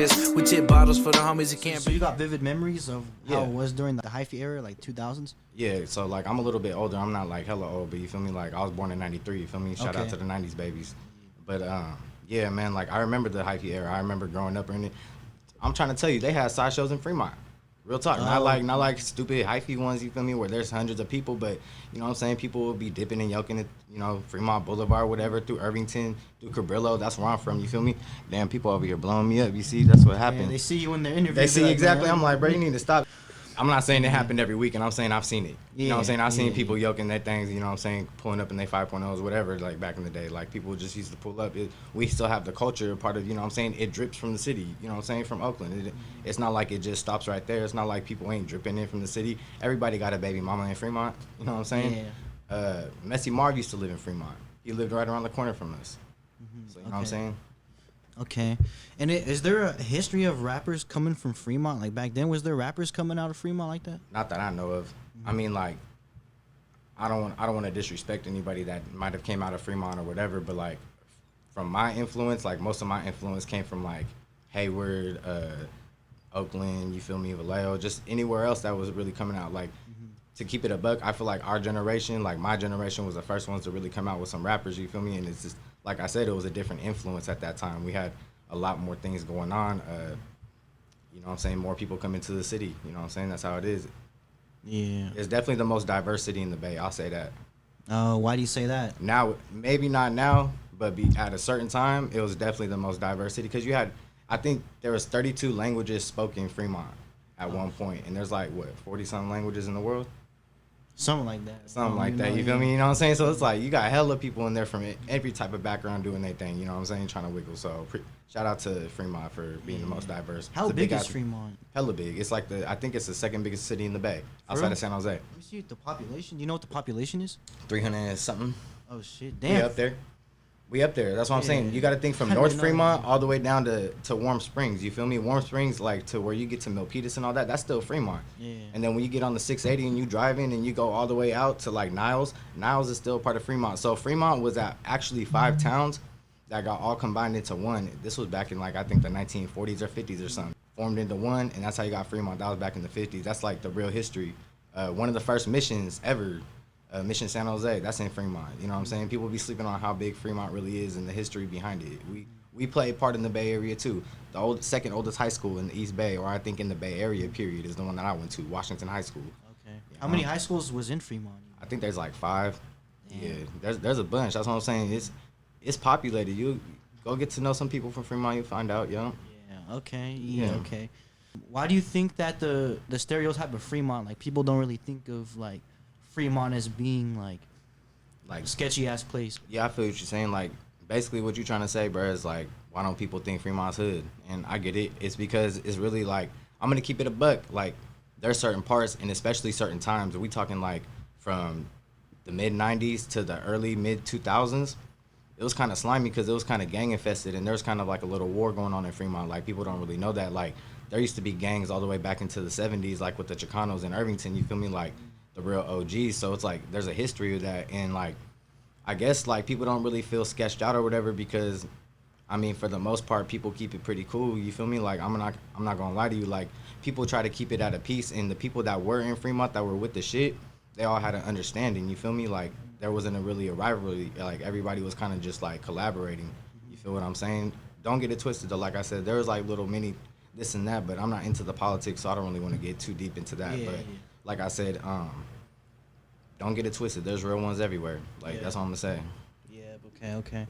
this. We tip bottles for the homies that can't So you got vivid memories of how Yeah. it was during the hyphy era, like 2000s? Yeah, so like I'm a little bit older. I'm not like hella old, but you feel me? Like I was born in '93. You feel me? Shout out Okay. to the '90s babies. But yeah, man. Like I remember the hyphy era. I remember growing up in it. I'm trying to tell you, they had sideshows in Fremont. Real talk, not like stupid hyphy ones. You feel me? Where there's hundreds of people, but you know what I'm saying. People will be dipping and yoking it. You know, Fremont Boulevard, whatever, through Irvington, through Cabrillo. That's where I'm from. You feel me? Damn, people over here blowing me up. You see, that's what Yeah, happened. they see you in the interview. They see like, exactly. man, I'm like, bro, you need to stop. I'm not saying it happened every week, and I'm saying I've seen it. You know what I'm saying? I've seen people yoking their things, you know what I'm saying, pulling up in their 5.0s, whatever, like back in the day. Like, people just used to pull up. We still have the culture part of, you know what I'm saying? It drips from the city, you know what I'm saying, from Oakland. It's not like it just stops right there. It's not like people ain't dripping in from the city. Everybody got a baby mama in Fremont, you know what I'm saying? Yeah. Messy Marv used to live in Fremont. He lived right around the corner from us. So, you know what I'm saying? Okay. And is there a history of rappers coming from Fremont? Like back then, was there rappers coming out of Fremont like that? Not that I know of. I mean, like, I don't want to disrespect anybody that might have came out of Fremont or whatever, but like, from my influence, like most of my influence came from like Hayward, Oakland, you feel me, Vallejo, just anywhere else that was really coming out. Like, to keep it a buck, I feel like our generation, like my generation, was the first ones to really come out with some rappers, you feel me? And it's just, like I said, it was a different influence at that time. We had a lot more things going on. You know what I'm saying? More people come into the city. You know what I'm saying? That's how it is. Yeah. It's definitely the most diverse city in the Bay. I'll say that. Why do you say that? Now, maybe not now, but at a certain time, it was definitely the most diverse city. Because you had, I think there was 32 languages spoken in Fremont at one point. And there's like, what, 40-something languages in the world? Something like that. Something like that, you feel me? You know what I'm saying? So it's like, you got hella people in there from every type of background doing their thing, you know what I'm saying? Trying to wiggle. So shout out to Fremont for being the most diverse. How It's a big is ass- Fremont? Hella big. It's like I think it's the second biggest city in the Bay, outside real? of San Jose. Let me see the population. You know what the population is? 300 and something. Oh shit! We Damn. up there. We up there. That's what I'm saying. Yeah. You got to think from I North didn't know Fremont that. all the way down to Warm Springs. You feel me? Warm Springs, like to where you get to Milpitas and all that. That's still Fremont. Yeah. And then when you get on the 680 and you drive in and you go all the way out to like Niles, Niles is still part of Fremont. So Fremont was actually 5 towns that got all combined into one. This was back in like I think the 1940s or 50s or something. Formed into one, and that's how you got Fremont. That was back in the 50s. That's like the real history. One of the first missions ever. Mission San Jose, that's in Fremont. You know what I'm saying? People be sleeping on how big Fremont really is and the history behind it. We play a part in the Bay Area too. The second oldest high school in the East Bay, or I think in the Bay Area period, is the one that I went to, Washington High School. Okay. How many high schools was in Fremont? I think there's like 5. Damn. Yeah, there's a bunch. That's what I'm saying. It's populated. You go get to know some people from Fremont, you find out, yo. Yeah. Okay. Yeah. Yeah. Okay. Why do you think that the stereotype of Fremont, like people don't really think of like Fremont as being like Like, sketchy ass place? yeah, I feel what you're saying. Like, basically what you're trying to say, bro, is like, why don't people think Fremont's hood? And I get it. It's because it's really like, I'm going to keep it a buck. Like, there's certain parts, and especially certain times, we talking like from the mid-90s to the early mid-2000s, it was kind of slimy because it was kind of gang infested, and there was kind of like a little war going on in Fremont. Like, people don't really know that. Like, there used to be gangs all the way back into the 70s, like with the Chicanos in Irvington, you feel me? Like, the real OGs. So it's like there's a history of that, and like I guess like people don't really feel sketched out or whatever because I mean for the most part people keep it pretty cool, you feel me? Like I'm not gonna lie to you, like people try to keep it at a peace, and the people that were in Fremont that were with the shit, they all had an understanding, you feel me? Like there wasn't really a rivalry, like everybody was kind of just like collaborating, you feel what I'm saying? Don't get it twisted though, like I said, there was like little mini this and that, but I'm not into the politics, so I don't really want to get too deep into that. But like I said, don't get it twisted. There's real ones everywhere. Like that's all I'm gonna say. Yeah. Okay.